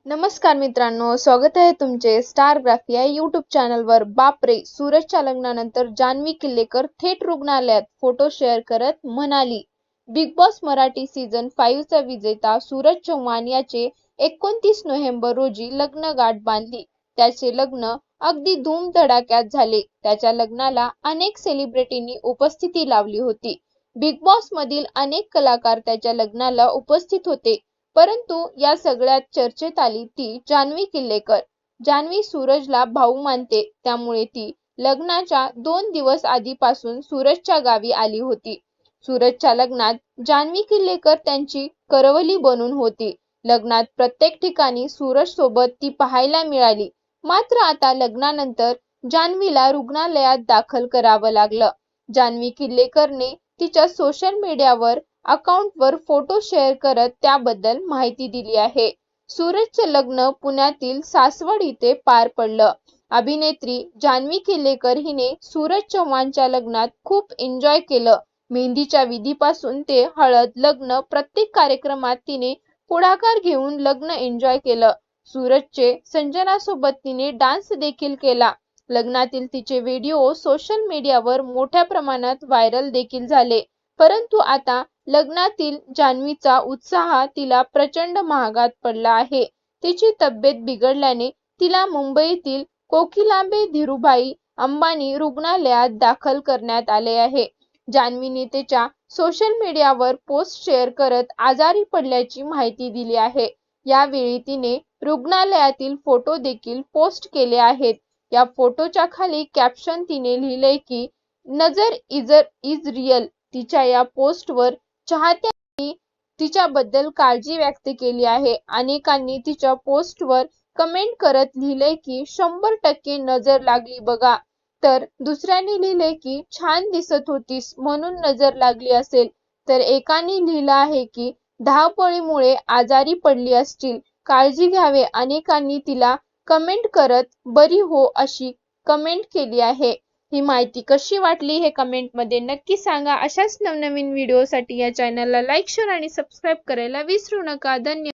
नमस्कार मित्रांनो, स्वागत आहे तुमचे स्टारग्राफी या यूट्यूब चॅनलवर। बापरे, सूरजच्या लग्नानंतर जान्हवी किल्लेकर थेट रुग्णालयात फोटो शेअर करत म्हणाली, बिग बॉस मराठी सीझन 5 चा विजेता सूरज चव्हाण याचे 29 नोव्हेंबर रोजी लग्न गाठ बांधली। त्याचे लग्न अगदी धूमधडाक्यात झाले। त्याच्या लग्नाला अनेक सेलिब्रिटींनी उपस्थिती लावली होती। बिग बॉस मधील अनेक कलाकार त्याच्या लग्नाला उपस्थित होते, परंतु या सगळ्यात चर्चेत आली ती जान्हवी किल्लेकर। जान्हवी सूरजला भाऊ मानते, त्यामुळे ती लग्नाच्या 2 दिवस आधीपासून सूरजच्या गावी आली होती। सूरजच्या लग्नात जान्हवी किल्लेकर त्यांची करवली बनून होती। लग्नात प्रत्येक ठिकाणी सूरज सोबत ती पाहायला मिळाली। मात्र आता लग्नानंतर जान्हवीला रुग्णालयात दाखल करावं लागलं। जान्हवी किल्लेकरने तिच्या सोशल मीडियावर अकाउंटवर फोटो शेअर करत त्याबद्दल माहिती दिली आहे। सूरजचं लग्न पुण्यातील सासवड इथे पार पडलं। अभिनेत्री जान्हवी किल्लेकर हिने सूरज चव्हाणच्या लग्नात खूप एन्जॉय केलं। मेहंदीच्या विधीपासून ते हळद, लग्न प्रत्येक कार्यक्रमात तिने पुढाकार घेऊन लग्न एन्जॉय केलं। सूरजचे संजनासोबत तिने डान्स देखील केला। लग्नातील तिचे व्हिडिओ सोशल मीडियावर मोठ्या प्रमाणात व्हायरल देखील झाले। परंतु आता लग्नातील जान्हवीचा उत्साह तिला प्रचंड महागात पडला आहे। तिची तब्येत बिघडल्याने तिला मुंबईतील कोकिलाबेन धीरूभाई अंबानी रुग्णालयात दाखल करण्यात आले आहे। जान्हवीने तिच्या सोशल मीडियावर पोस्ट शेअर करत आजारी पडल्याची माहिती दिली आहे। यावेळी तिने रुग्णालयातील फोटो देखील पोस्ट केले आहेत। या फोटोच्या खाली कॅप्शन तिने लिहिलंय की नजर इज रियल। तिच्या या पोस्टवर चाहत्यांनी तिच्याबद्दल काळजी व्यक्त केली आहे। अनेकांनी तिच्या पोस्टवर कमेंट करत लिहिलंय की 100% नजर लागली बघा, तर दुसऱ्यांनी लिहिलंय की छान दिसत होतीस म्हणून नजर लागली असेल, तर एकाने लिहिलं आहे की धावपळीमुळे आजारी पडली असतील, काळजी घ्यावे। अनेकांनी तिला कमेंट करत बरी हो अशी कमेंट केली आहे। ही माहिती कशी वाटली हे कमेंटमध्ये नक्की सांगा। अशाच नवनवीन व्हिडिओसाठी या चॅनलला लाईक, शेअर आणि सबस्क्राईब करायला विसरू नका। धन्यवाद।